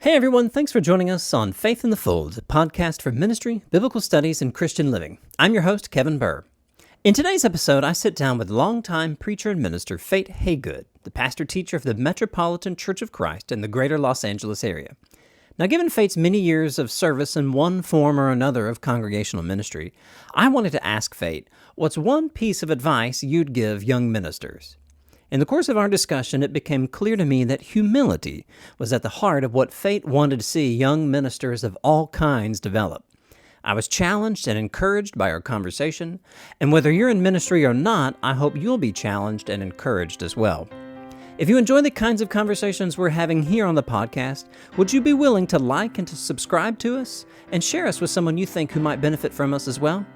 Hey everyone, thanks for joining us on Faith in the Fold, a podcast for ministry, biblical studies, and Christian living. I'm your host, Kevin Burr. In today's episode, I sit down with longtime preacher and minister Fate Hagood, the pastor-teacher of the Metropolitan Church of Christ in the greater Los Angeles area. Now, given Fate's many years of service in one form or another of congregational ministry, I wanted to ask Fate, what's one piece of advice you'd give young ministers? In the course of our discussion, it became clear to me that humility was at the heart of what Fate wanted to see young ministers of all kinds develop. I was challenged and encouraged by our conversation, and whether you're in ministry or not, I hope you'll be challenged and encouraged as well. If you enjoy the kinds of conversations we're having here on the podcast, would you be willing to like and to subscribe to us and share us with someone you think who might benefit from us as well?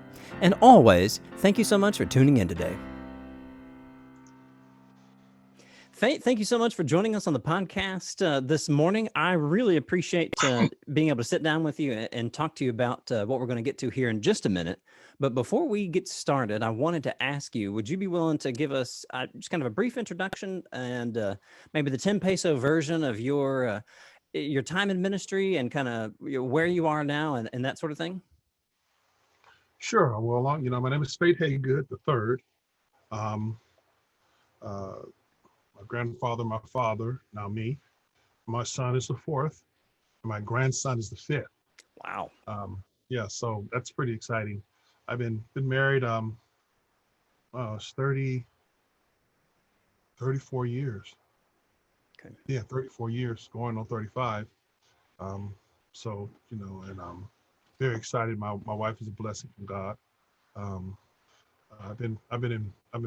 And always, thank you so much for tuning in today. Fate, thank you so much for joining us on the podcast this morning. I really appreciate being able to sit down with you and talk to you about what we're going to get to here in just a minute. But before we get started, I wanted to ask you, would you be willing to give us just kind of a brief introduction and maybe the 10 peso version of your time in ministry and kind of where you are now and that sort of thing? Sure. Well, my name is Fate Hagood the third. My grandfather, my father, now me. My son is the fourth, and my grandson is the fifth. Wow. So that's pretty exciting. I've been married it's 34 years. Okay. Yeah, 34 years, going on 35. And I'm very excited. My wife is a blessing from God. I've been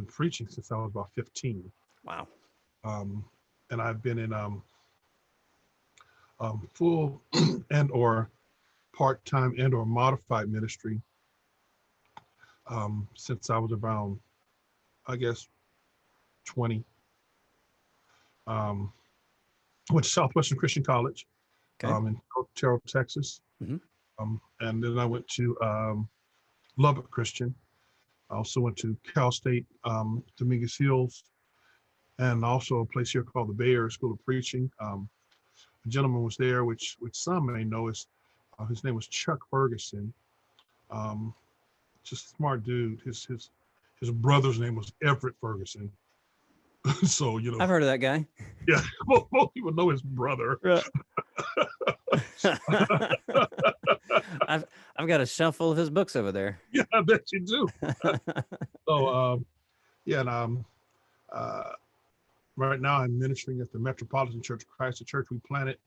preaching since I was about 15. Wow. And I've been in full and or part-time and or modified ministry since I was around, I guess, 20. Went to Southwestern Christian College in Terrell, Texas. Mm-hmm. And then I went to Lubbock Christian. I also went to Cal State, Dominguez Hills, and also a place here called the Bay Area School of Preaching. A gentleman was there, which some may know is his name was Chuck Ferguson. Just a smart dude. His brother's name was Everett Ferguson. So I've heard of that guy. Yeah, most people know his brother. Right. I've got a shelf full of his books over there. Yeah, I bet you do. So right now I'm ministering at the Metropolitan Church of Christ, the church we planted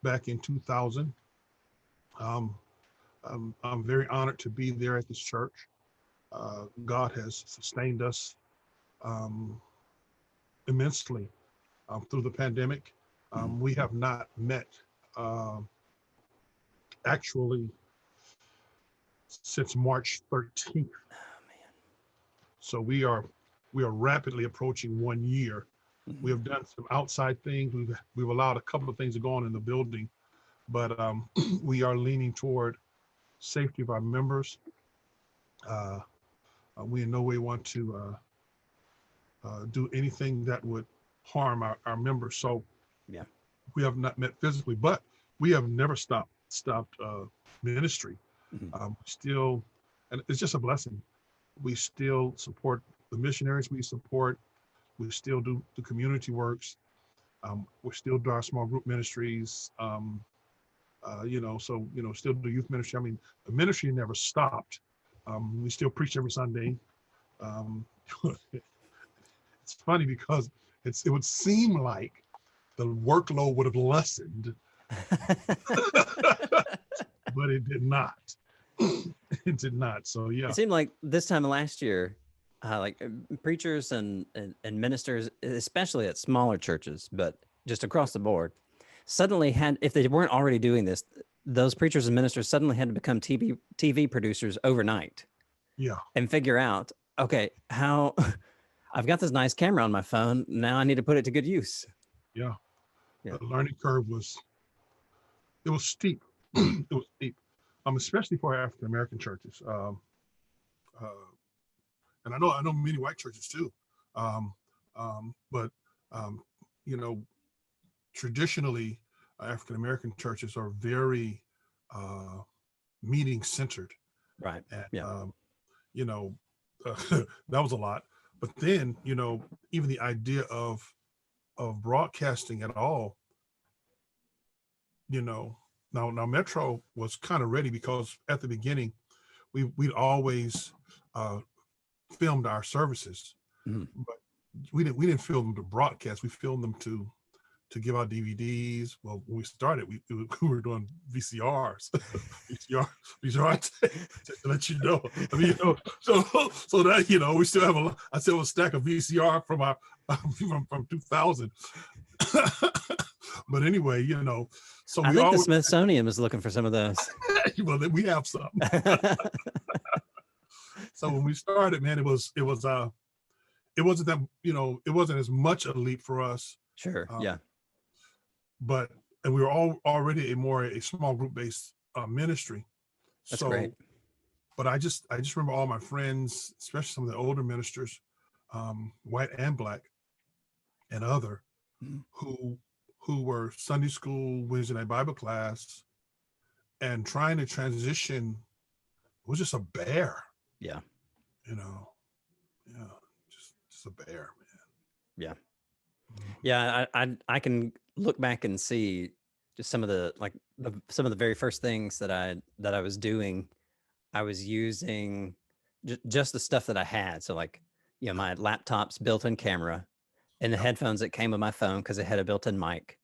back in 2000. I'm very honored to be there at this church. God has sustained us immensely through the pandemic. We have not met actually since March 13th. Oh, man. So we are rapidly approaching 1 year. Mm-hmm. We have done some outside things. We've allowed a couple of things to go on in the building, but we are leaning toward safety of our members. We in no way want to do anything that would harm our members. So yeah, we have not met physically, but we have never stopped ministry. Mm-hmm. Still, and it's just a blessing. We still support the missionaries we support. We still do the community works. We still do our small group ministries. Still do youth ministry. I mean, the ministry never stopped. We still preach every Sunday. It's funny because it would seem like the workload would have lessened, but it did not. It did not. So yeah, it seemed like this time last year, preachers and ministers, especially at smaller churches, but just across the board, suddenly had, if they weren't already doing this, those preachers and ministers suddenly had to become TV producers overnight. Yeah. And figure out, okay, how I've got this nice camera on my phone. Now I need to put it to good use. Yeah. The learning curve was steep. It was steep. Especially for African American churches. And I know many white churches too. But traditionally, African American churches are very meeting centered, Right. and Yeah. you know, that was a lot. But then, even the idea of broadcasting at all, now Metro was kind of ready, because at the beginning we'd always uh, filmed our services, Mhm. but we didn't film them to broadcast. We filmed them to give out DVDs. Well, when we started, we were doing VCRs, VCR to let you know. I mean, so that we still have I still have a stack of VCR from our from 2000. But anyway, so I we think the always Smithsonian was looking for some of those. well, we have some. So when we started, man, it wasn't that it wasn't as much a leap for us, Sure. uh, Yeah. but and we were already a small group based ministry. That's great. So, but I just remember all my friends, especially some of the older ministers, white and black and other, Mhm. who were Sunday school, Wednesday night Bible class, and trying to transition was just a bear, Yeah. you know. Yeah, just a bear, Yeah. man. Yeah. I can look back and see just some of the some of the very first things that I was doing. I was using just the stuff that I had. So like, my laptop's built-in camera and the Yep. headphones that came with my phone because it had a built-in mic.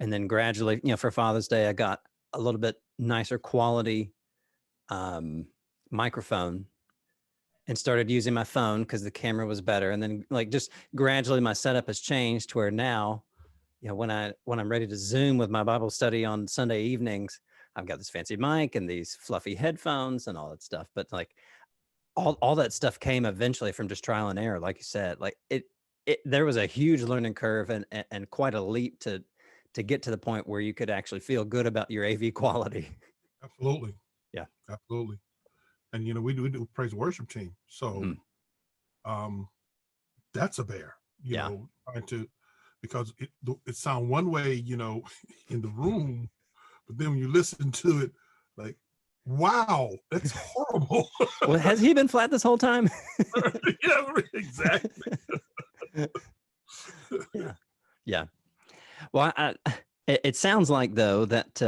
And then gradually, for Father's Day, I got a little bit nicer quality um, microphone and started using my phone because the camera was better. And then like just gradually my setup has changed to where now, when I'm ready to Zoom with my Bible study on Sunday evenings, I've got this fancy mic and these fluffy headphones and all that stuff. But like all that stuff came eventually from just trial and error, like you said. Like there was a huge learning curve and quite a leap to get to the point where you could actually feel good about your AV quality. Absolutely, Yeah. absolutely. And we do praise and worship team, so Mhm. um, that's a bear. Yeah. Trying to because it sound one way, in the room, but then when you listen to it, like, wow, that's horrible. Well, has he been flat this whole time? Yeah, exactly. Yeah. Yeah. Well, it sounds like though that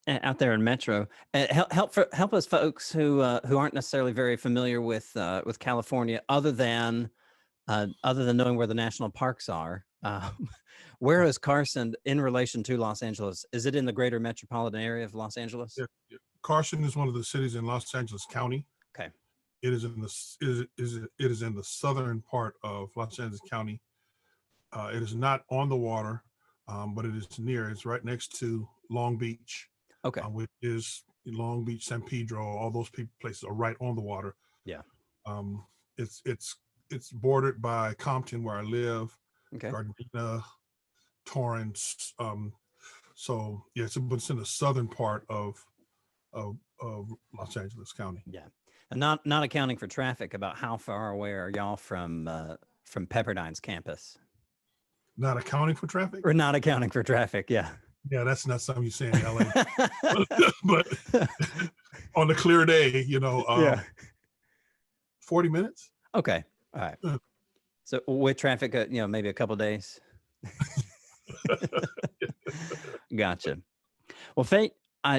out there in Metro, help us folks who aren't necessarily very familiar with California, other than knowing where the national parks are. Where is Carson in relation to Los Angeles? Is it in the greater metropolitan area of Los Angeles? Yeah, yeah. Carson is one of the cities in Los Angeles County. Okay. It is in the southern part of Los Angeles County. It is not on the water, but it is near. It's right next to Long Beach, Okay. which is Long Beach, San Pedro. All those places are right on the water. Yeah. Um, it's bordered by Compton, where I live, Okay. Gardena, Torrance. So yeah, it's in the southern part of Los Angeles County. Yeah. And not accounting for traffic, about how far away are y'all from Pepperdine's campus? Not accounting for traffic. Or not accounting for traffic, yeah. Yeah, that's not something you say in LA. But on a clear day, Yeah. 40 minutes. Okay. All right. So with traffic, maybe a couple days. Gotcha. Well, Fate,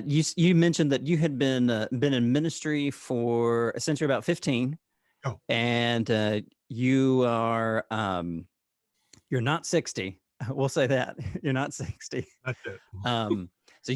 you mentioned that you had been in ministry for since you're about 15, Oh. and you are you're not 60. We'll say that you're not 60. Not that. So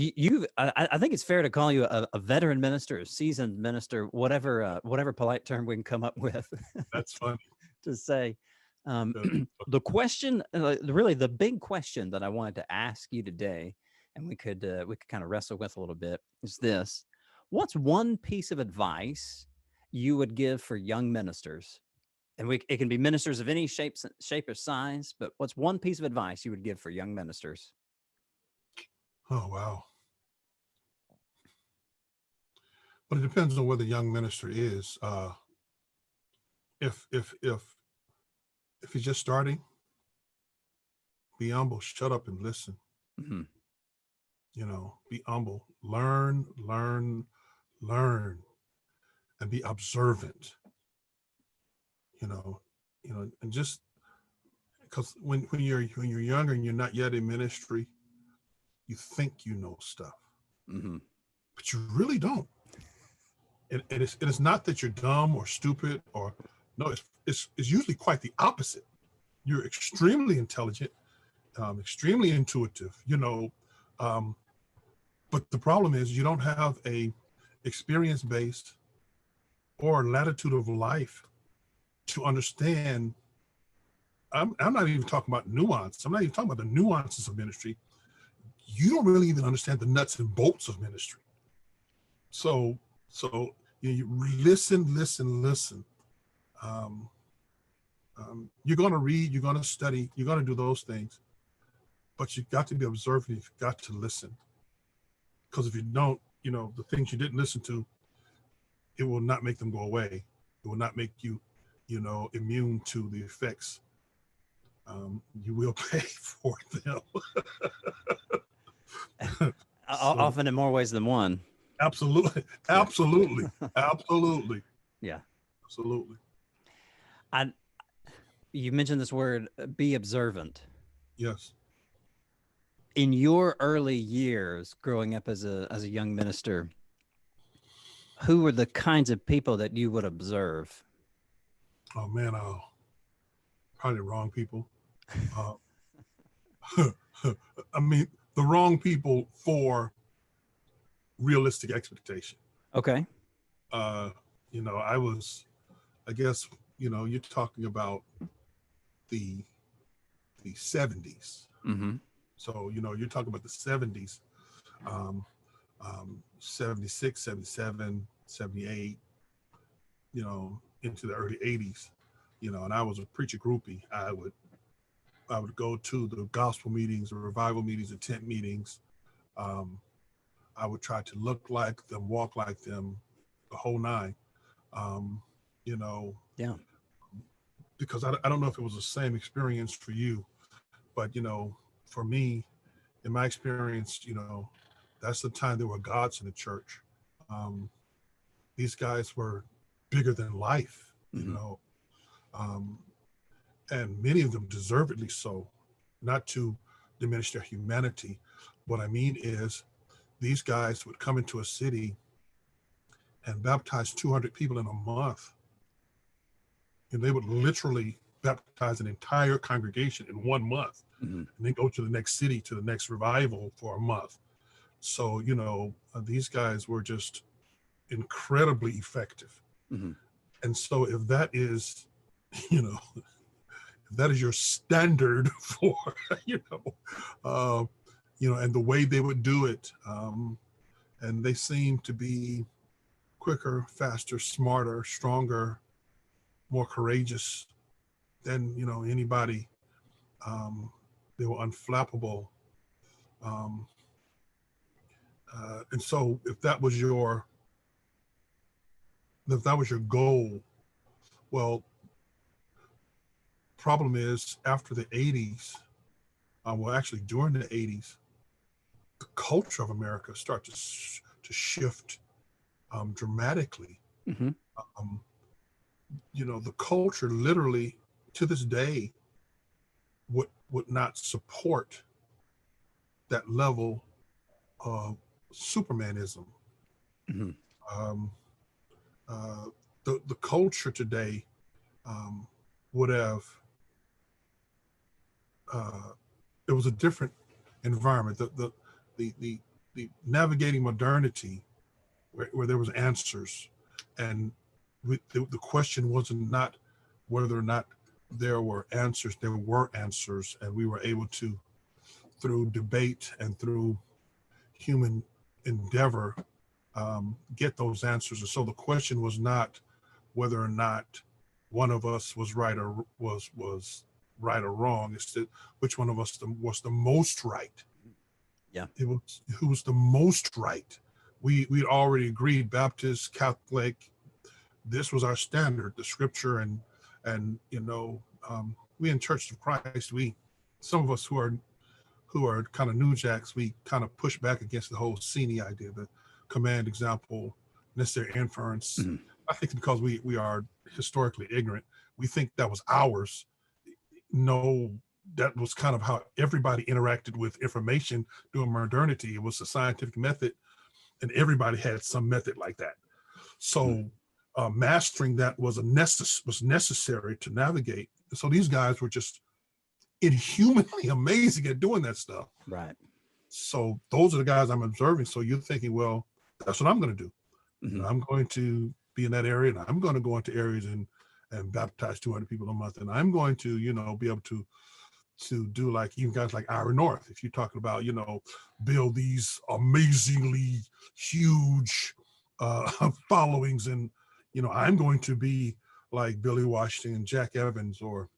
I think it's fair to call you a veteran minister, a seasoned minister, whatever polite term we can come up with. That's funny. To say. The question, really the big question that I wanted to ask you today, and we could kind of wrestle with a little bit, is this: what's one piece of advice you would give for young ministers? And it can be ministers of any shape or size, but what's one piece of advice you would give for young ministers? Oh wow. But it depends on where the young minister is. If he's just starting, be humble, shut up and listen. Mm-hmm. be humble, learn, and be observant, you know, and just because when you're younger and you're not yet in ministry, you think you know stuff, Mm-hmm. but you really don't. And it's not that you're dumb or stupid or no, it's usually quite the opposite. You're extremely intelligent, extremely intuitive, um, but the problem is you don't have a experience based or latitude of life to understand. I'm not even talking about nuance. I'm not even talking about the nuances of ministry. You don't really even understand the nuts and bolts of ministry. So you listen. Um, you're going to read, you're going to study, you're going to do those things, but you've got to be observant. You've got to listen, because if you don't, the things you didn't listen to, it will not make them go away. It will not make you, immune to the effects. You will pay for them. So Often in more ways than one. absolutely, Yeah. absolutely, absolutely, Yeah. absolutely. I You mentioned this word, be observant. Yes. In your early years growing up as a young minister, who were the kinds of people that you would observe? Oh man, probably the wrong people. Uh, I mean, the wrong people for realistic expectation. Okay. Uh, I was, I guess, you're talking about the the 70s. Mm-hmm. So, you're talking about the 70s, 76, 77, 78, into the early 80s, and I was a preacher groupie. I would go to the gospel meetings, the revival meetings, the tent meetings. Um, I would try to look like them, walk like them, the whole nine. Um, you know, Yeah. because I don't know if it was the same experience for you, but for me, in my experience, that's the time there were gods in the church. Um, these guys were bigger than life, Mm-hmm. um, and many of them deservedly so. Not to diminish their humanity. What I mean is, these guys would come into a city and baptize 200 people in a month, and they would literally baptize an entire congregation in 1 month, Mm-hmm. and then go to the next city, to the next revival for a month. So these guys were just incredibly effective. Mm-hmm. And so if that is, you know if that is your standard for, you know uh, and the way they would do it, and they seem to be quicker, faster, smarter, stronger, more courageous than anybody. They were unflappable. um, and so if that was your goal, well, problem is, after the 80s, well, actually during the 80s, the culture of America started to shift dramatically. Mm-hmm. um, the culture literally, to this day, would not support that level of supermanism. Mm-hmm. um, uh, the culture today um, would have, uh, it was a different environment. The navigating modernity, where there was answers, and the question wasn't not whether or not there were answers. There were answers, and we were able to, through debate and through human endeavor, get those answers. And so the question was not whether or not one of us was right or was right or wrong. It's that which one of us was the most right. Yeah. It was who was the most right. We already agreed, Baptist, Catholic. This was our standard, the scripture, and we in Church of Christ, some of us who are kind of new jacks, we kind of push back against the whole Sini idea, the command, example, necessary inference. Mhm. I think because we are historically ignorant, we think that was ours. No, that was kind of how everybody interacted with information during modernity. It was a scientific method, and everybody had some method like that. So mastering that was necessary to navigate. So these guys were just inhumanly amazing at doing that stuff. Right. So those are the guys I'm observing. So you're thinking, well, that's what I'm going to do. Mhm. I'm going to be in that area, and I'm going to go into areas and baptize 200 people a month, and I'm going to, be able to do like even guys like Ira North. If you're talking about, build these amazingly huge followings, and I'm going to be like Billy Washington and Jack Evans, or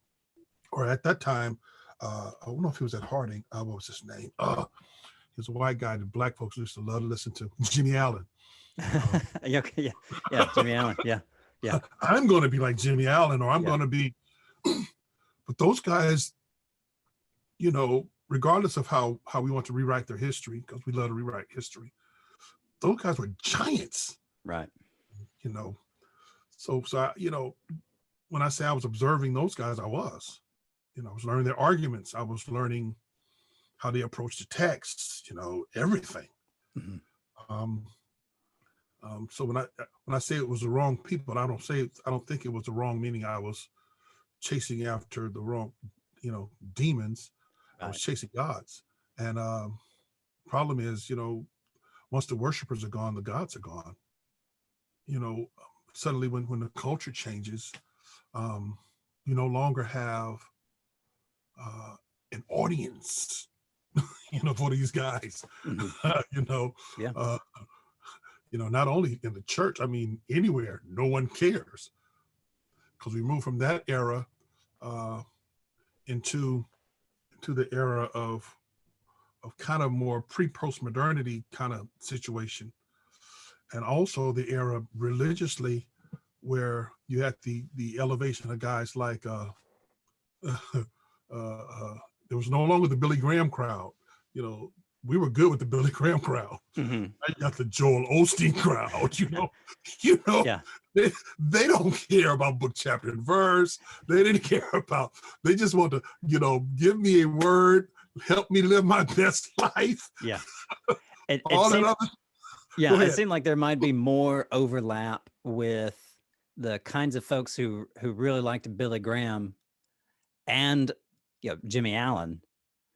at that time, I don't know if he was at Harding. What was his name? He was a white guy that black folks used to love to listen to, Jimmy Allen. Yeah, Jimmy Allen. Yeah. I'm going to be like Jimmy Allen, or I'm Yeah. going to be. But those guys, regardless of how we want to rewrite their history, because we love to rewrite history, those guys were giants. Right. So I, when I say I was observing those guys, I was learning their arguments. I was learning how they approach the text, everything. Mhm. So when I say it was the wrong people, I don't think it was the wrong, meaning I was chasing after the wrong, demons. I was chasing gods. And problem is, once the worshipers are gone, the gods are gone. Suddenly when the culture changes, you no longer have an audience, for these guys. Mhm. Yeah. Not only in the church, I mean, anywhere, no one cares. Because we move from that era into the era of kind of more pre-post modernity kind of situation, and also the era religiously where you had the elevation of guys like there was no longer the Billy Graham crowd. We were good with the Billy Graham crowd. Mhm. I got the Joel Osteen crowd. Yeah. They don't care about book, chapter, and verse. They didn't care about. They just want to, give me a word, help me live my best life. Yeah. All that other. Yeah, it seemed like there might be more overlap with the kinds of folks who really liked Billy Graham and Jimmy Allen,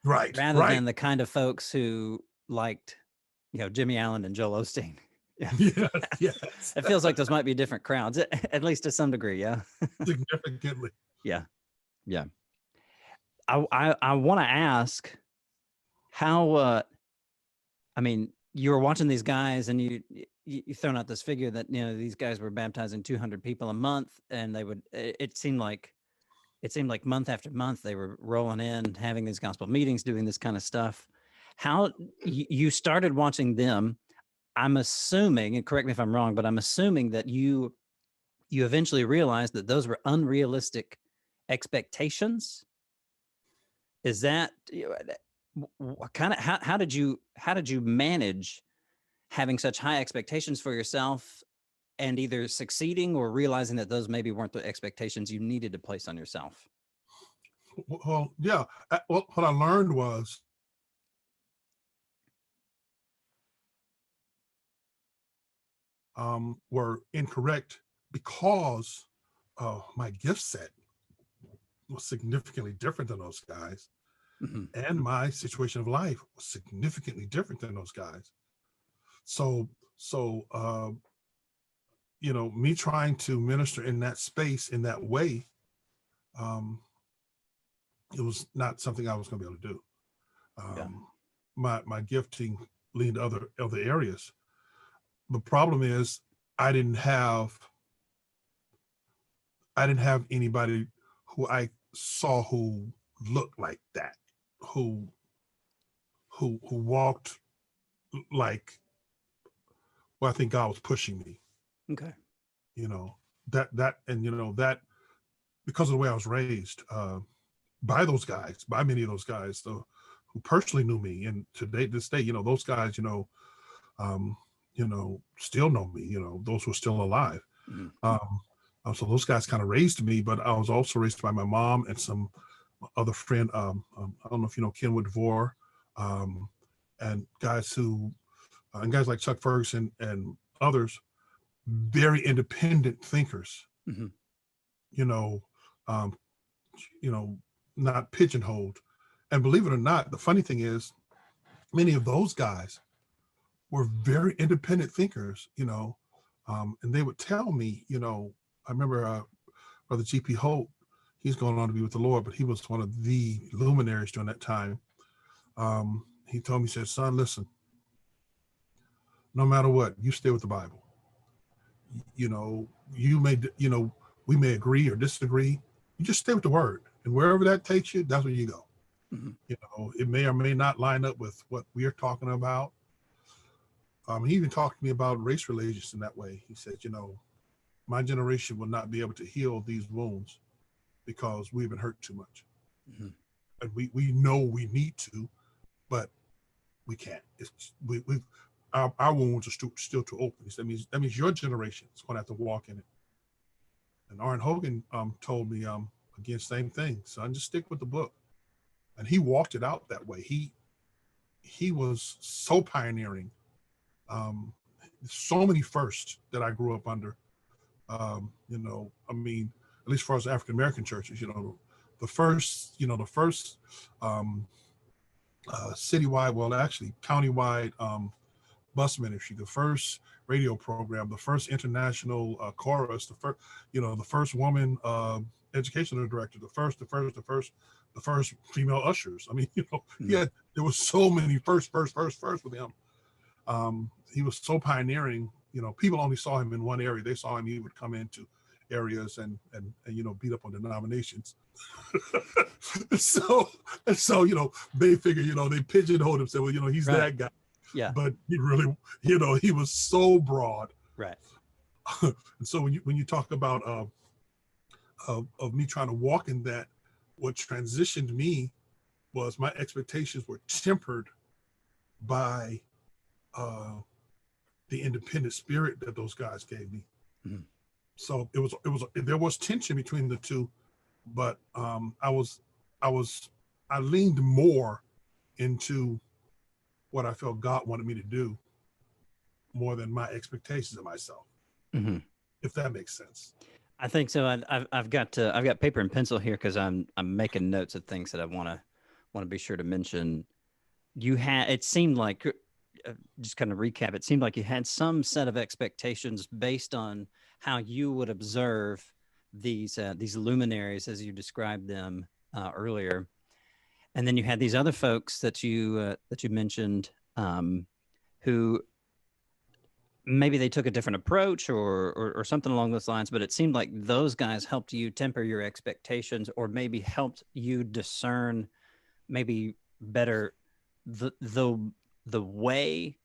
Right. rather than the kind of folks who liked Jimmy Allen and Joel Osteen. Yeah. Yes. It feels like those might be different crowds, at least to some degree. Yeah. Significantly. Yeah. I want to ask how. I mean, you were watching these guys, and you thrown out this figure that these guys were baptizing 200 people a month, and they would. It seemed like month after month they were rolling in, having these gospel meetings, doing this kind of stuff. How you started watching them? I'm assuming, and correct me if I'm wrong, but I'm assuming that you eventually realized that those were unrealistic expectations. Is that kind of how did you manage having such high expectations for yourself and either succeeding or realizing that those maybe weren't the expectations you needed to place on yourself? Well, yeah. What I learned was were incorrect because my gift set was significantly different than those guys. Mm-hmm. And my situation of life was significantly different than those guys. So me trying to minister in that space in that way, it was not something I was going to be able to do. My gifting leaned to other areas. The problem is I didn't have anybody who I saw who looked like that, who walked like, well, I think God was pushing me. Okay. That because of the way I was raised by those guys, by many of those guys, who personally knew me, and this day, those guys, still know me. Those who are still alive. So those guys kind of raised me, but I was also raised by my mom and some other friend. I don't know if you know Kenwood Vore, and guys like Chuck Ferguson and others, very independent thinkers. You know, um, not pigeonholed. And believe it or not, the funny thing is, many of those guys were very independent thinkers. And they would tell me, I remember Brother G.P. Holt, he's going on to be with the Lord, but he was one of the luminaries during that time. He told me, he said, son, listen, no matter what, you stay with the Bible. You may, we may agree or disagree. You just stay with the word. And wherever that takes you, that's where you go. It may or may not line up with what we're talking about. He even talked to me about race relations in that way. He said, my generation will not be able to heal these wounds because we've been hurt too much. And we know we need to, but we can't. Our wounds are still too open. He said, that means your generation is going to have to walk in it. And Arn Hogan told me, again, same thing, son, just stick with the book. And he walked it out that way. He was so pioneering. So many firsts that I grew up under. At least as far as African American churches, the first citywide, well, actually countywide bus ministry, the first radio program, the first international chorus, the first woman educational director, the first female ushers. I mean, there was so many first with him. He was so pioneering. People only saw him in one area. They saw him, he would come into areas and beat up on denominations. so they figure, they pigeonholed him, said, well, he's right. That guy. Yeah. But he really, he was so broad. Right. And so when you talk about of me trying to walk in that, what transitioned me was my expectations were tempered by the independent spirit that those guys gave me. So there was tension between the two, but I leaned more into what I felt God wanted me to do more than my expectations of myself. If that makes sense. I think so. I've got paper and pencil here because I'm making notes of things that I want to be sure to mention. It seemed like, just kind of recap, it seemed like you had some set of expectations based on how you would observe these luminaries as you described them earlier, and then you had these other folks that you mentioned who maybe they took a different approach or something along those lines, but it seemed like those guys helped you temper your expectations, or maybe helped you discern maybe better the way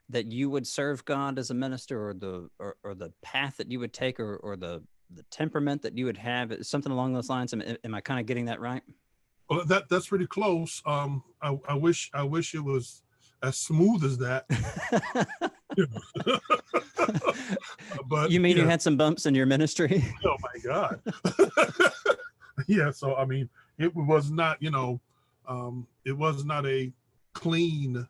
that you would serve God as a minister, or the path that you would take, or the temperament that you would have, something along those lines. Am I kind of getting that right? Well, that's pretty close. I wish it was as smooth as that. But you mean you had some bumps in your ministry? Oh my God. Yeah. So, I mean, it was not, it was not a clean,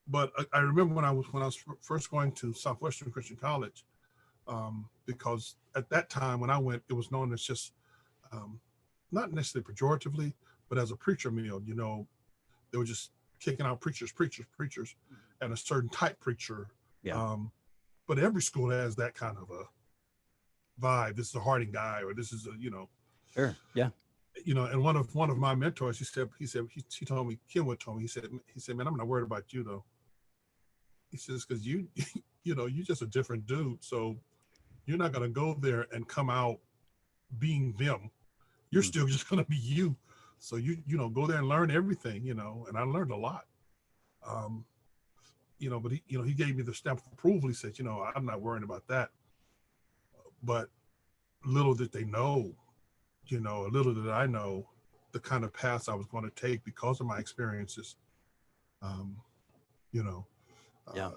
but I remember when I was first going to Southwestern Christian College, because at that time when I went, it was known as just, not necessarily pejoratively, but as a preacher meal. They were just kicking out preachers, and a certain type preacher. Yeah. But every school has that kind of a vibe. This is a Harding guy, or this is a, Sure. Yeah. And one of my mentors, he told me, Kenwood told me, he said, man, I'm not worried about you though. He says, because you're just a different dude. So you're not going to go there and come out being them. You're still just going to be you. So you go there and learn everything, and I learned a lot. But he gave me the stamp of approval. He said, I'm not worrying about that. But little did they know, little did I know the kind of path I was going to take because of my experiences. Um, you know, Yeah.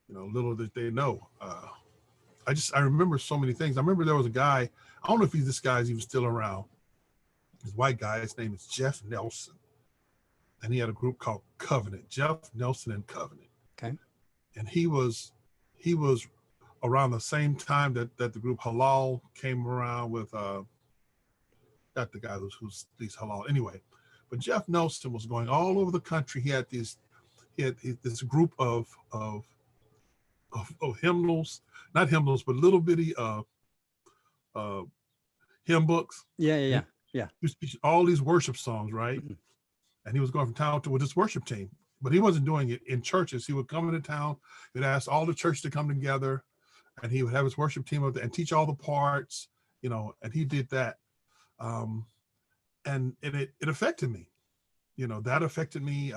Little did they know. I remember so many things. I remember there was a guy. I don't know if this guy's even still around. This white guy. His name is Jeff Nelson, and he had a group called Covenant. Jeff Nelson and Covenant. Okay. And he was around the same time that the group Halal came around with not the guy who's these Halal anyway, but Jeff Nelson was going all over the country. He had this group of hymnals, not hymnals, but little bitty hymn books. Yeah. He was teaching all these worship songs, right? Mm-hmm. And he was going from town to with his worship team, but he wasn't doing it in churches. He would come into town, he'd ask all the church to come together, and he would have his worship team up there and teach all the parts, and he did that. And it affected me. That affected me.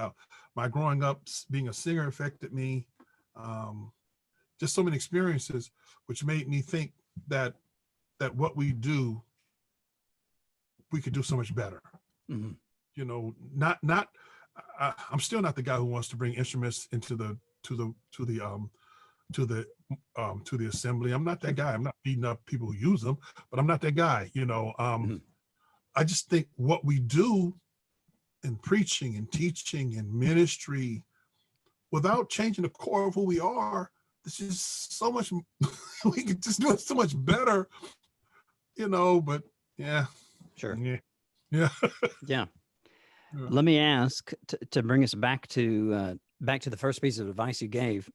My growing up being a singer affected me. Just so many experiences, which made me think that what we do, we could do so much better. Mm-hmm. I'm still not the guy who wants to bring instruments into to the assembly. I'm not that guy. I'm not beating up people who use them, but I'm not that guy. Mm-hmm. I just think what we do in preaching and teaching and ministry, without changing the core of who we are, this is so much. We can just do it so much better, But yeah, Sure. Yeah. Yeah. Let me ask to bring us back to the first piece of advice you gave: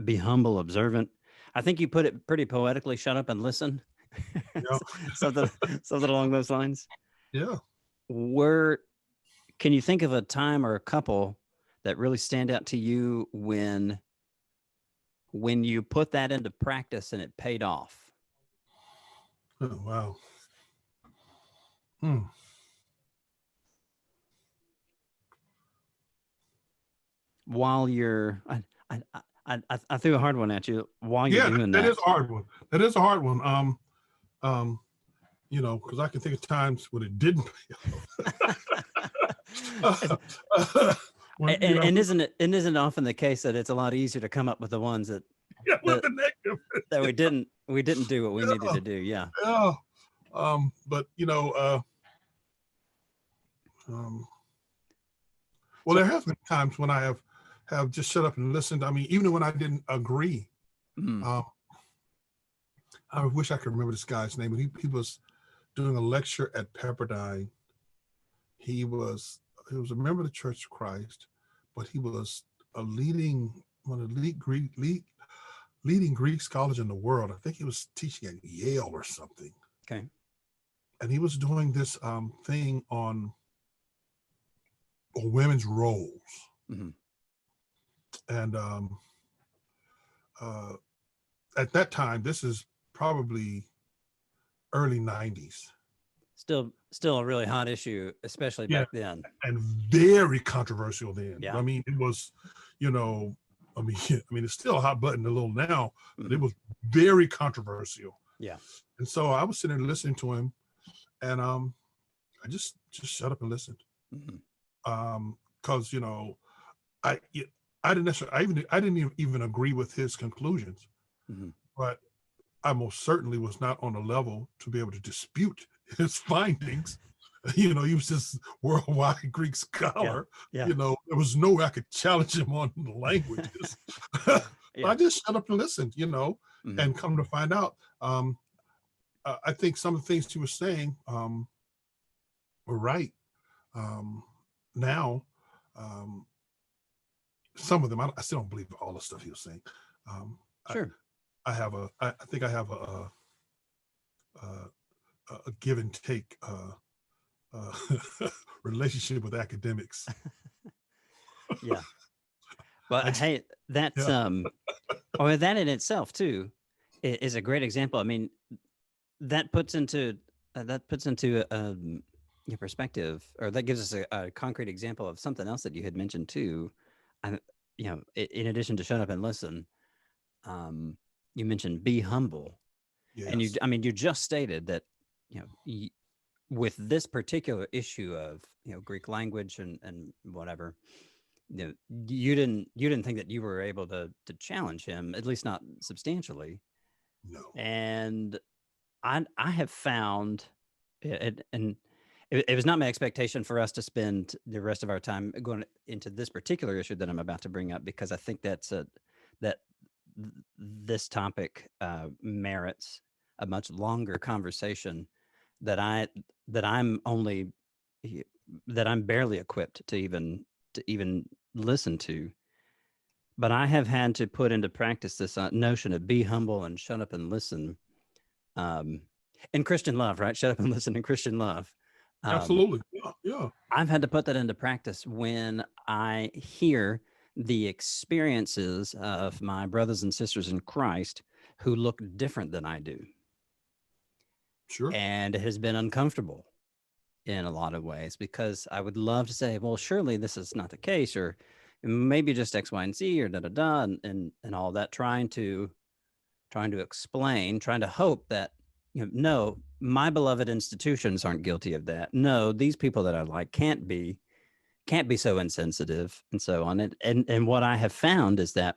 be humble, observant. I think you put it pretty poetically. Shut up and listen. Yeah. something along those lines. Yeah. Can you think of a time or a couple that really stand out to you when you put that into practice and it paid off? Oh, wow. While you're, I threw a hard one at you while you're doing that. That is a hard one. That is a hard one. Because I can think of times when it didn't pay off. And isn't it often the case that it's a lot easier to come up with the ones that the negative that we didn't do what we needed to do? Yeah. Yeah. But there have been times when I have just shut up and listened. I mean, even when I didn't agree. Mm. I wish I could remember this guy's name. He was doing a lecture at Pepperdine. He was a member of the Church of Christ, but he was one of the leading Greek scholars in the world. I think he was teaching at Yale or something. Okay. And he was doing this thing on women's roles. Mm-hmm. And at that time, this is probably early 90s. Still a really hot issue, especially back then. And very controversial then. Yeah. I mean, it was, it's still a hot button a little now, but it was very controversial. Yeah. And so I was sitting there listening to him, and I just shut up and listened. Mm-hmm. Because I didn't necessarily, I didn't even agree with his conclusions, but I most certainly was not on a level to be able to dispute his findings. He was this worldwide Greek scholar. Yeah. There was no way I could challenge him on the languages. I just shut up and listened, and come to find out, I think some of the things he was saying were right. Now, some of them, I still don't believe all the stuff he was saying. Sure. I think I have a give and take relationship with academics. Yeah. But hey, that's or that in itself too is a great example. I mean, that puts into your perspective, or that gives us a concrete example of something else that you had mentioned too. In addition to shut up and listen, you mentioned be humble. Yes. And you just stated that, with this particular issue of, Greek language and whatever, you didn't think that you were able to challenge him, at least not substantially. No. And I have found it, and it was not my expectation for us to spend the rest of our time going into this particular issue that I'm about to bring up, because I think that this topic merits a much longer conversation that I'm only that I'm barely equipped to even listen to. But I have had to put into practice this notion of be humble and shut up and listen. Um, in Christian love, right? Shut up and listen in Christian love. Absolutely. Yeah. Yeah. I've had to put that into practice when I hear the experiences of my brothers and sisters in Christ who look different than I do. Sure. And it has been uncomfortable in a lot of ways, because I would love to say, well, surely this is not the case, or maybe just X, Y, and Z, or da da da, and all that, trying to explain, trying to hope that, no, my beloved institutions aren't guilty of that. No, these people that I like can't be so insensitive, and so on. And what I have found is that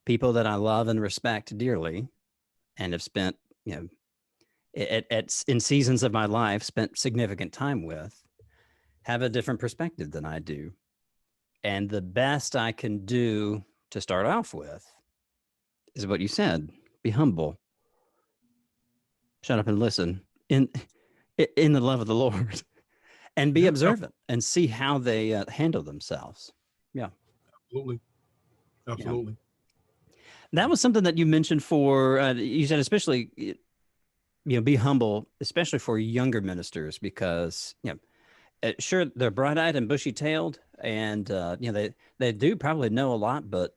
people that I love and respect dearly, and have spent, in seasons of my life, spent significant time with, have a different perspective than I do. And the best I can do to start off with is what you said: be humble, shut up and listen in the love of the Lord, and be Yeah. observant and see how they handle themselves. Yeah. Absolutely. Yeah. Absolutely. That was something that you mentioned for, you said, especially, be humble, especially for younger ministers, because, sure, they're bright-eyed and bushy-tailed, and, they do probably know a lot, but,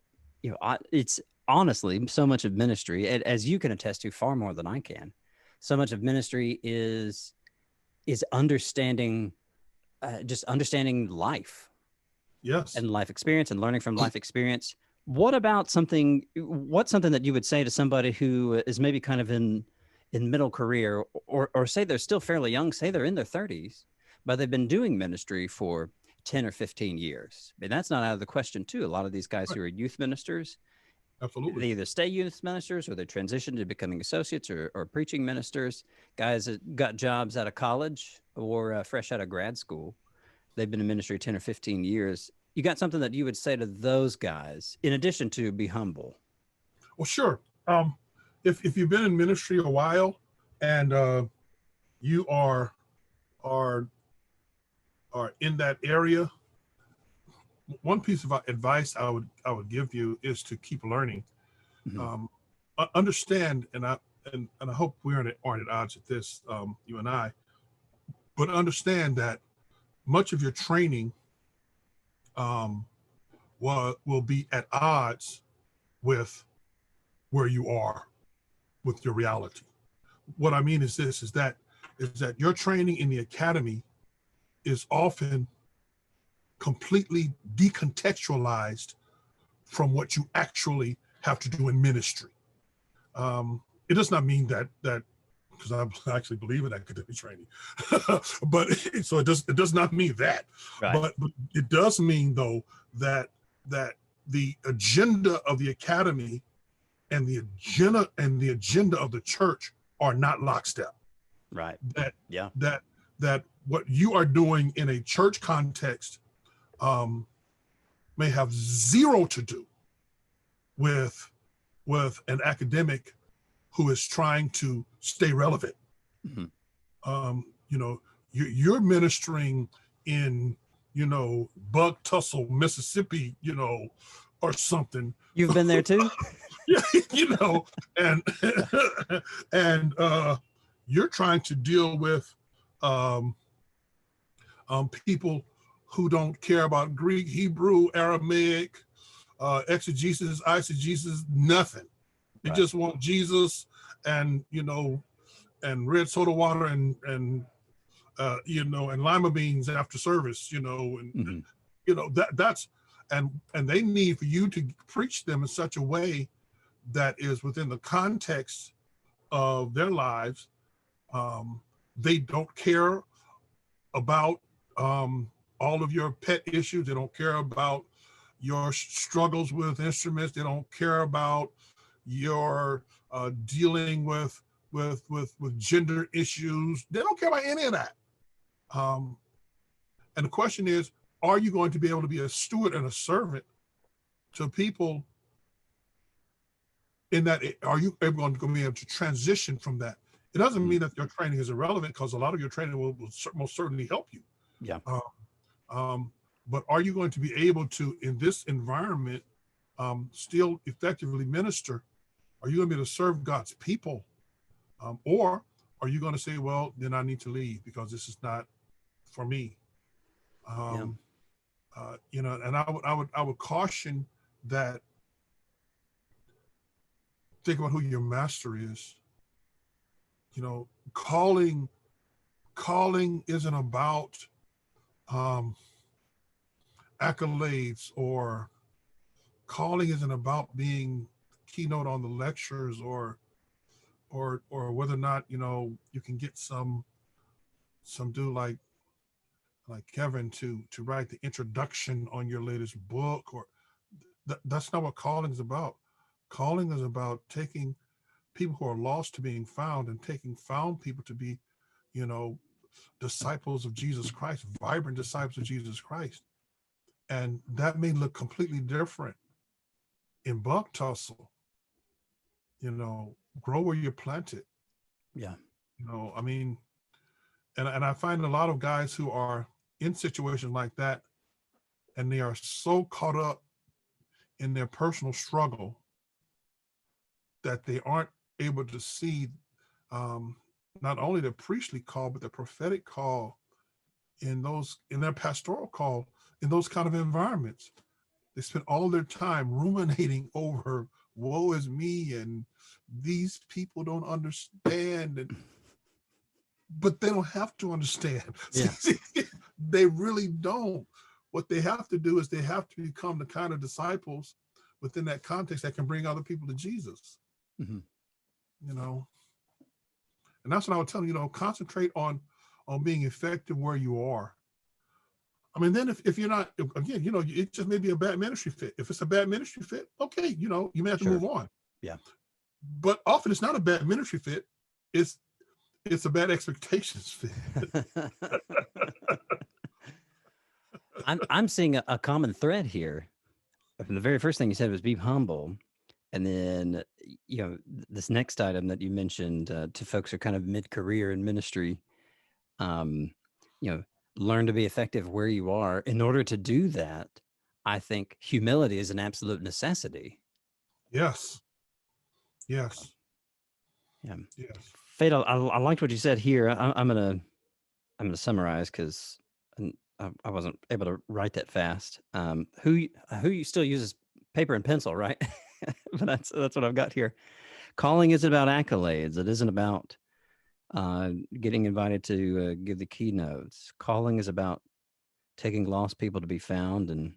it's honestly so much of ministry, as you can attest to far more than I can. So much of ministry is understanding, just understanding life Yes. and life experience and learning from life experience. What's something that you would say to somebody who is maybe kind of in middle career, or say they're still fairly young, say they're in their 30s, but they've been doing ministry for 10 or 15 years? I mean, that's not out of the question too. A lot of these guys Right. who are youth ministers, Absolutely. they either stay youth ministers, or they transition to becoming associates, or preaching ministers. Guys that got jobs out of college, or fresh out of grad school, they've been in ministry 10 or 15 years. You got something that you would say to those guys, in addition to be humble? Well, sure. If you've been in ministry a while, and you are are in that area, one piece of advice I would give you is to keep learning. Mm-hmm. Understand, and I hope we aren't at odds at this, you and I, but understand that much of your training will be at odds with where you are with your reality. What I mean is this: is that your training in the academy is often completely decontextualized from what you actually have to do in ministry. It does not mean that because I actually believe in academic training, but so it does not mean that. Right. But it does mean, though, that the agenda of the academy and the agenda of the church are not lockstep. Right. That Yeah. that what you are doing in a church context may have zero to do with an academic who is trying to stay relevant. Mm-hmm. You're ministering in, Bug Tussle, Mississippi, or something. You've been there too? Yeah, and and you're trying to deal with people who don't care about Greek, Hebrew, Aramaic, exegesis, eisegesis, nothing. They just want Jesus and, and red soda water and lima beans after service, and Mm-hmm. that's and they need for you to preach them in such a way that is within the context of their lives, They don't care about all of your pet issues. They don't care about your struggles with instruments. They don't care about your dealing with gender issues. They don't care about any of that. And the question is, are you going to be able to be a steward and a servant to people in that? Are you going to be able to transition from that? It doesn't mean that your training is irrelevant, because a lot of your training will most certainly help you. Yeah. But are you going to be able to, in this environment, still effectively minister? Are you going to be able to serve God's people? Or are you going to say, well, then I need to leave because this is not for me? You know, and I would caution that. Think about who your master is. You know, calling isn't about accolades, or calling isn't about being keynote on the lectures, or whether or not, you know, you can get some dude like Kevin to write the introduction on your latest book, or that's not what calling is about. Calling is about taking people who are lost to being found, and taking found people to be, you know, disciples of Jesus Christ, vibrant disciples of Jesus Christ. And that may look completely different in Buck Tussle. You know, grow where you're planted. Yeah. You know, I mean, and I find a lot of guys who are in situations like that, and they are so caught up in their personal struggle that they aren't able to see not only the priestly call, but the prophetic call in their pastoral call in those kind of environments. They spend all their time ruminating over woe is me, and these people don't understand, but they don't have to understand. Yeah. They really don't. What they have to do is they have to become the kind of disciples within that context that can bring other people to Jesus. Mm-hmm. You know, and that's what I would tell them. You know, concentrate on being effective where you are. I mean, then if you're not, again, you know, it just may be a bad ministry fit. If it's a bad ministry fit, okay, you know, you may have to move on. Yeah. But often it's not a bad ministry fit. It's a bad expectations fit. I'm seeing a common thread here. The very first thing you said was be humble. And then, you know, this next item that you mentioned to folks who are kind of mid-career in ministry, you know, learn to be effective where you are. In order to do that, I think humility is an absolute necessity. Yes. Yes. Yeah. Yes. Fate, I liked what you said here. I'm gonna summarize, because I wasn't able to write that fast. Who still uses paper and pencil, right? But that's what I've got here. Calling isn't about accolades. It isn't about getting invited to give the keynotes. Calling is about taking lost people to be found, and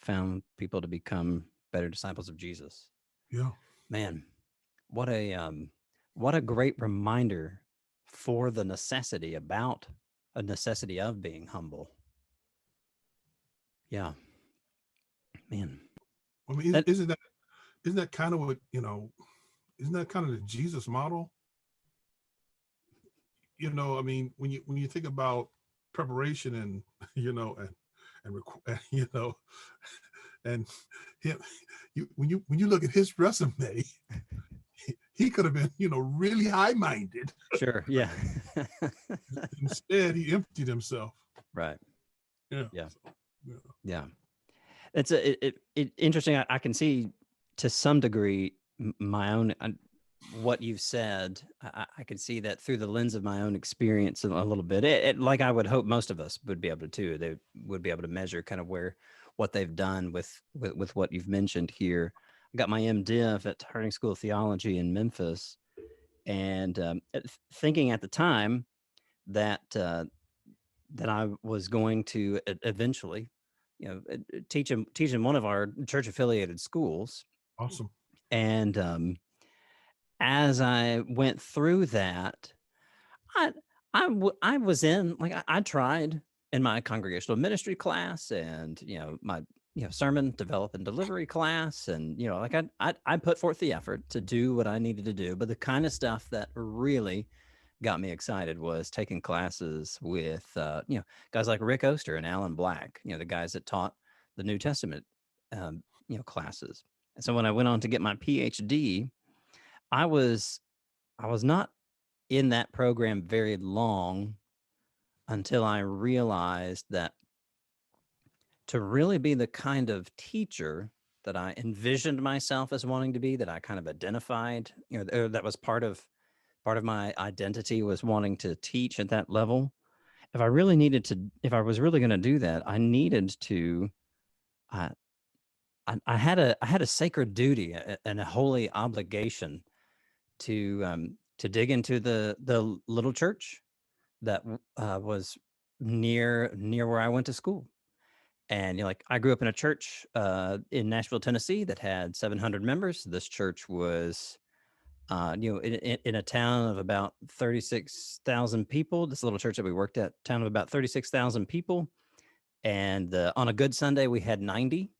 found people to become better disciples of Jesus. Yeah. Man, what a great reminder for the necessity of being humble. Yeah, man. I mean, That isn't that kind of what, you know? Isn't that kind of the Jesus model? You know, I mean, when you think about preparation, and you know, and you know, and him, when you look at his resume, he could have been, you know, really high-minded. sure, yeah. Instead, he emptied himself. Right. Yeah. Yeah. So, yeah. Yeah. It's interesting. I can see to some degree my own what you've said. I can see that through the lens of my own experience a little bit. Like I would hope most of us would be able to. They would be able to measure kind of what they've done with what you've mentioned here. I got my MDiv at Harding School of Theology in Memphis, and thinking at the time that that I was going to eventually, you know, teach in one of our church affiliated schools. Awesome. And as I went through that, I was in, like, I tried in my congregational ministry class and, my, sermon develop and delivery class. And, like I put forth the effort to do what I needed to do. But the kind of stuff that really got me excited was taking classes with, guys like Rick Oster and Alan Black, the guys that taught the New Testament, classes. And so when I went on to get my PhD, I was, I was not in that program very long until I realized that to really be the kind of teacher that I envisioned myself as wanting to be, that I kind of identified, that was part of my identity, was wanting to teach at that level. If I was really going to do that, I needed to, I, I had a sacred duty and a holy obligation to dig into the little church that was near where I went to school. And like I grew up in a church in Nashville, Tennessee, that had 700 members. This church was, in a town of about 36,000 people. This little church that we worked at, town of about 36,000 people, and on a good Sunday we had 90.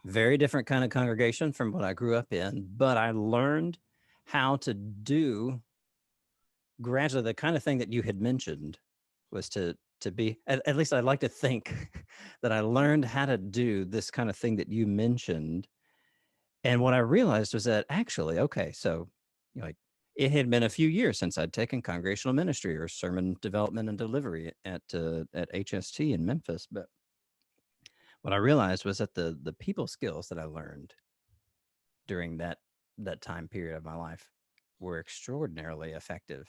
Very different kind of congregation from what I grew up in, but I learned how to do gradually the kind of thing that you had mentioned, was to be, at least I'd like to think that I learned how to do this kind of thing that you mentioned. And what I realized was that actually, okay, so like it had been a few years since I'd taken congregational ministry or sermon development and delivery at HST in Memphis. But what I realized was that the people skills that I learned during that time period of my life were extraordinarily effective.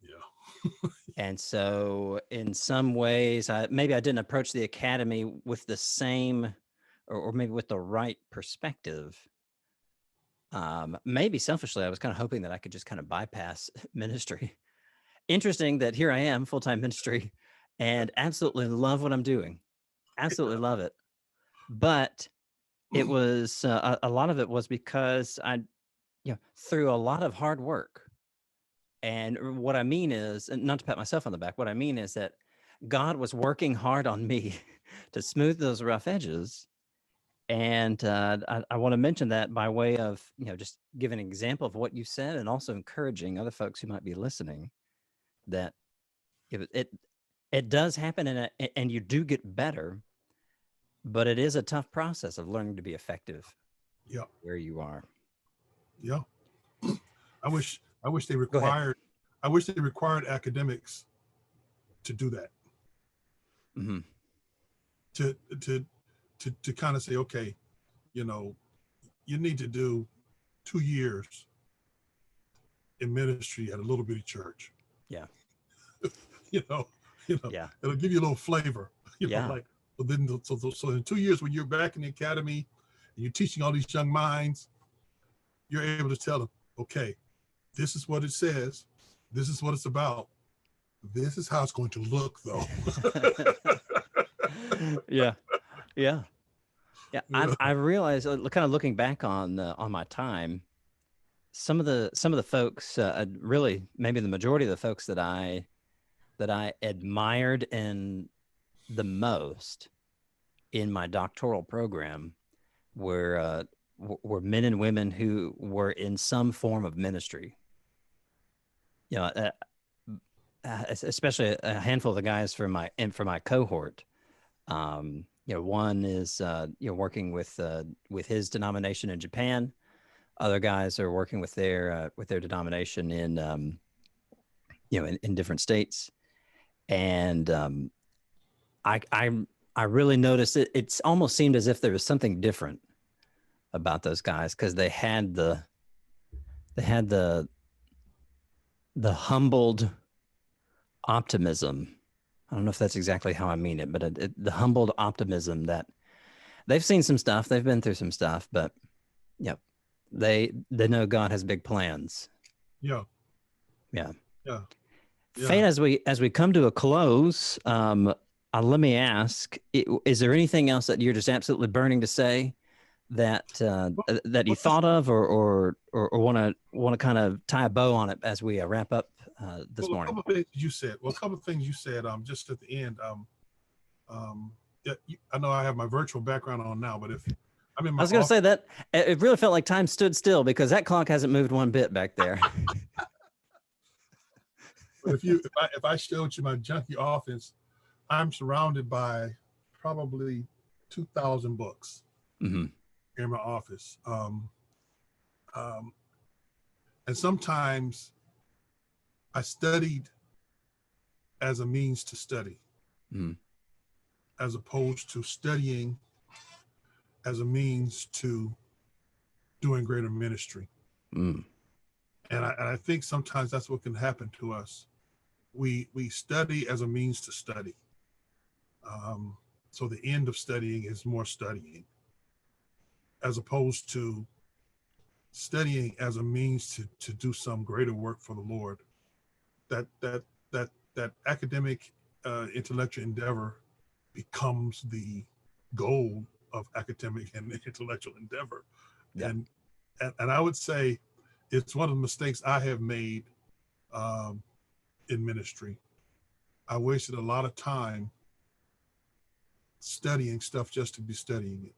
Yeah. And so in some ways, maybe I didn't approach the academy with the same, or maybe with the right perspective. Maybe selfishly, I was kind of hoping that I could just kind of bypass ministry. Interesting that here I am, full-time ministry, and absolutely love what I'm doing. Absolutely love it. But it was, a lot of it was because through a lot of hard work. And what I mean is, and not to pat myself on the back, what I mean is that God was working hard on me to smooth those rough edges. And I want to mention that by way of, just give an example of what you said, and also encouraging other folks who might be listening that it does happen, and you do get better, but it is a tough process of learning to be effective. Yeah. Where you are. Yeah. I wish they Go ahead. required academics to do that. Mm-hmm. To kind of say, okay, you need to do 2 years in ministry at a little bitty church. Yeah. Yeah. It'll give you a little flavor. Like, well, then so in 2 years when you're back in the academy and you're teaching all these young minds, you're able to tell them, okay, this is what it says. This is what it's about. This is how it's going to look, though. Yeah. I realized, kind of looking back on my time, some of the folks, really maybe the majority of the folks that I admired and the most in my doctoral program were men and women who were in some form of ministry. Especially a handful of the guys from my cohort. One is working with his denomination in Japan. Other guys are working with their denomination in in different states. And I really noticed it. It's almost seemed as if there was something different about those guys, because they had the humbled optimism. I don't know if that's exactly how I mean it, but the humbled optimism that they've seen some stuff, they've been through some stuff, but they know God has big plans. Yeah. Fate, as we come to a close, let me ask: is there anything else that you're just absolutely burning to say that you thought of, or want to kind of tie a bow on it as we wrap up this morning? A couple of things you said. Just at the end. Yeah, I know I have my virtual background on now, but if I'm in my I was going to say that it really felt like time stood still because that clock hasn't moved one bit back there. But if I showed you my junky office, I'm surrounded by probably 2,000 books in my office. And sometimes I studied as a means to study, as opposed to studying as a means to doing greater ministry. And I think sometimes that's what can happen to us. We study as a means to study. So the end of studying is more studying, as opposed to studying as a means to do some greater work for the Lord. That academic intellectual endeavor becomes the goal of academic and intellectual endeavor. Yeah. And I would say it's one of the mistakes I have made in ministry. I wasted a lot of time studying stuff just to be studying it.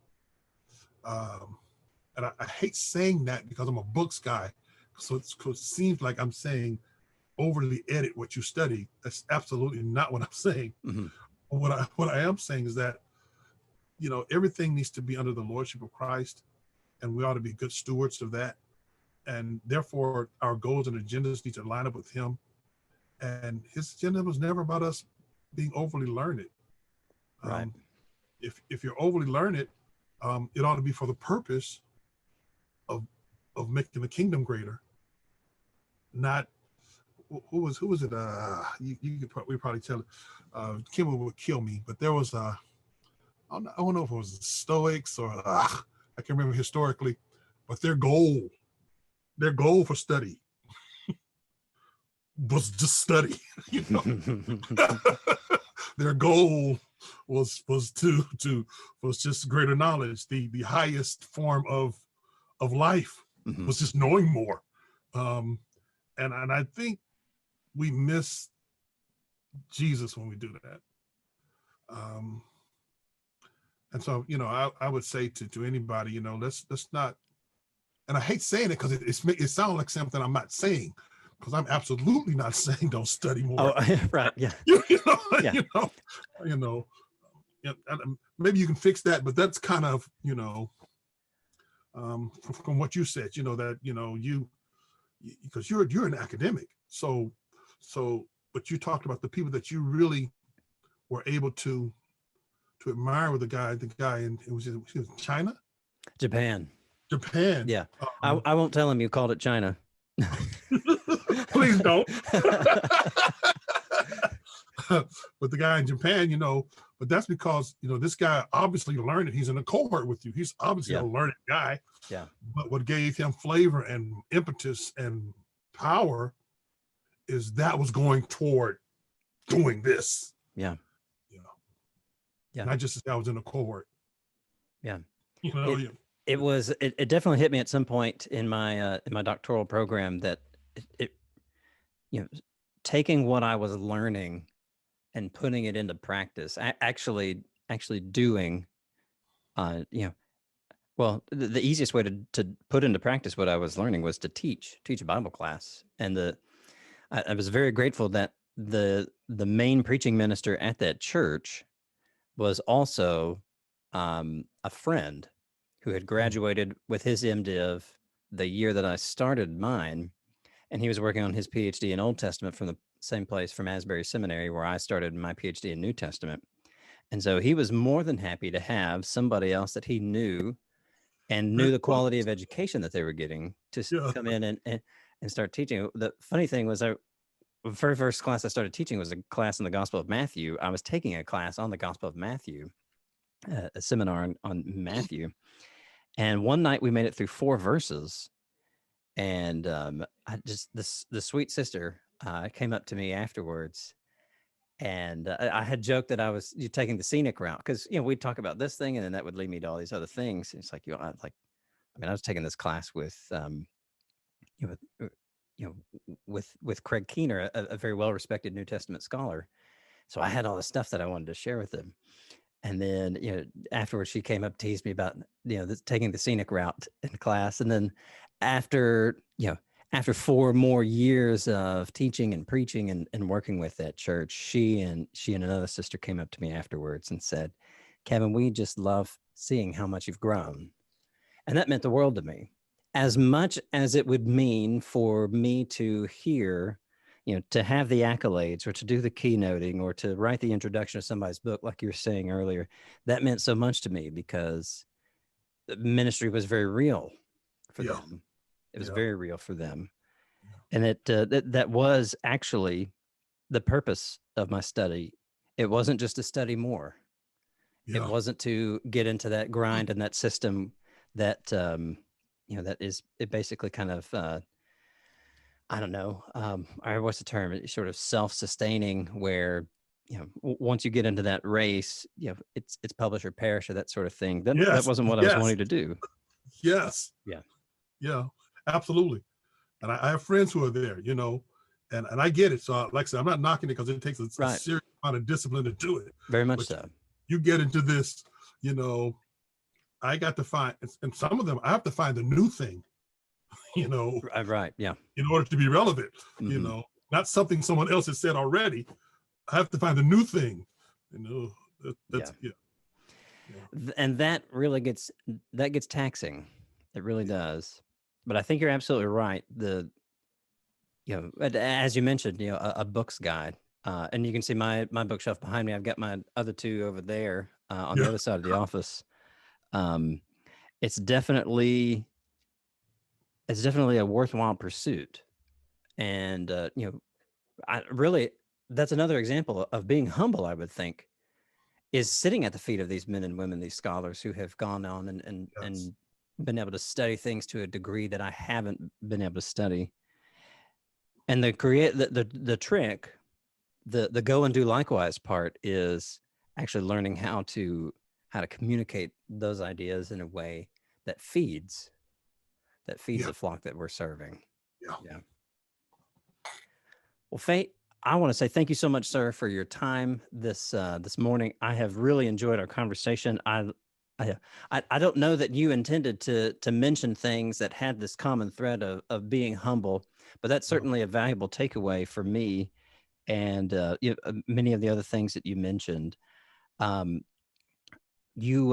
And I hate saying that because I'm a books guy. So it seems like I'm saying overly edit what you study. That's absolutely not what I'm saying. What I am saying is that, everything needs to be under the lordship of Christ, and we ought to be good stewards of that. And therefore, our goals and agendas need to line up with him. And his agenda was never about us being overly learned. Right. If you're overly learned, it ought to be for the purpose of making the kingdom greater. Not who was it? You could probably tell it. Kimball would kill me, but there was I don't know if it was the Stoics or I can't remember historically, but their goal for study was just study. Their goal was just greater knowledge. The highest form of life was just knowing more. And I think we miss Jesus when we do that. And so, I would say to anybody, let's not. And I hate saying it because it sounds like something I'm not saying, because I'm absolutely not saying don't study more. Oh, right. Yeah. Maybe you can fix that, but that's kind of, from what you said, because you're an academic. So, but you talked about the people that you really were able to admire with the guy in, it was China? Japan. Yeah. I won't tell him you called it China. Please don't. But the guy in Japan, but that's because, this guy obviously learned it. He's in a cohort with you. He's obviously a learned guy. Yeah. But what gave him flavor and impetus and power is that was going toward doing this. Yeah. Yeah. Not just that I was in a cohort. Yeah. It definitely hit me at some point in my doctoral program that it taking what I was learning and putting it into practice, actually doing, well, the easiest way to put into practice what I was learning was to teach a Bible class. And I was very grateful that the main preaching minister at that church was also a friend who had graduated with his MDiv the year that I started mine. And he was working on his PhD in Old Testament from the same place, from Asbury Seminary, where I started my PhD in New Testament. And so he was more than happy to have somebody else that he knew and knew the quality of education that they were getting to come in and start teaching. The funny thing was, the very first class I started teaching was a class in the Gospel of Matthew. I was taking a class on the Gospel of Matthew, a seminar on Matthew. And one night we made it through 4 verses. And the sweet sister came up to me afterwards, And I had joked that I was taking the scenic route because we'd talk about this thing, and then that would lead me to all these other things. It's like I was taking this class with you know you know with Craig Keener, a very well respected New Testament scholar. So I had all the stuff that I wanted to share with him. And then, afterwards, she came up, teased me about, taking the scenic route in class. And then after 4 more years of teaching and preaching and working with that church, she and another sister came up to me afterwards and said, "Kevin, we just love seeing how much you've grown." And that meant the world to me. As much as it would mean for me to hear, to have the accolades or to do the keynoting or to write the introduction of somebody's book, like you were saying earlier, that meant so much to me because ministry was very real for them. It was very real for them. And that was actually the purpose of my study. It wasn't just to study more. It wasn't to get into that grind and that system that, that is it basically kind of, I don't know. What's the term? It's sort of self-sustaining, where once you get into that race, it's publish or perish or that sort of thing. That wasn't what I was wanting to do. Yes. Yeah. Absolutely. And I have friends who are there, and I get it. So, like I said, I'm not knocking it because it takes a serious amount of discipline to do it. Very much so. You get into this, I got to find, and some of them I have to find a new thing. Right. Yeah. In order to be relevant, not something someone else has said already. I have to find a new thing, that's. And that really gets taxing. It really does. But I think you're absolutely right. As you mentioned, a book's guide, and you can see my bookshelf behind me. I've got my other 2 over there on the other side of the office. It's definitely a worthwhile pursuit. And, that's another example of being humble, I would think, is sitting at the feet of these men and women, these scholars who have gone on and been able to study things to a degree that I haven't been able to study. And the trick, the go and do likewise part is actually learning how to communicate those ideas in a way that feeds the flock that we're serving. Yeah. Well, Fate, I want to say thank you so much, sir, for your time this morning. I have really enjoyed our conversation. I don't know that you intended to mention things that had this common thread of being humble, but that's certainly a valuable takeaway for me, and many of the other things that you mentioned. You've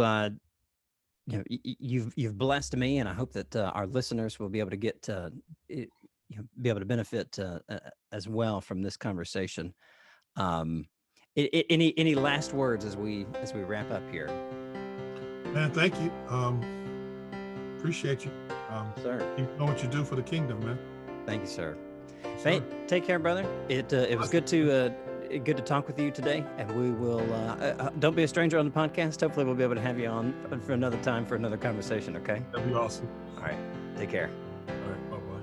blessed me, and I hope that our listeners will be able to get be able to benefit as well from this conversation. Any last words as we wrap up here? Man, thank you. Appreciate you. Sir, you know what you do for the kingdom, man. Thank you, sir. Fate, take care, brother. It was good to talk with you today, and we will don't be a stranger on the podcast. Hopefully we'll be able to have you on for another time for another conversation. Okay, that'd be awesome. All right, take care. All right, bye-bye.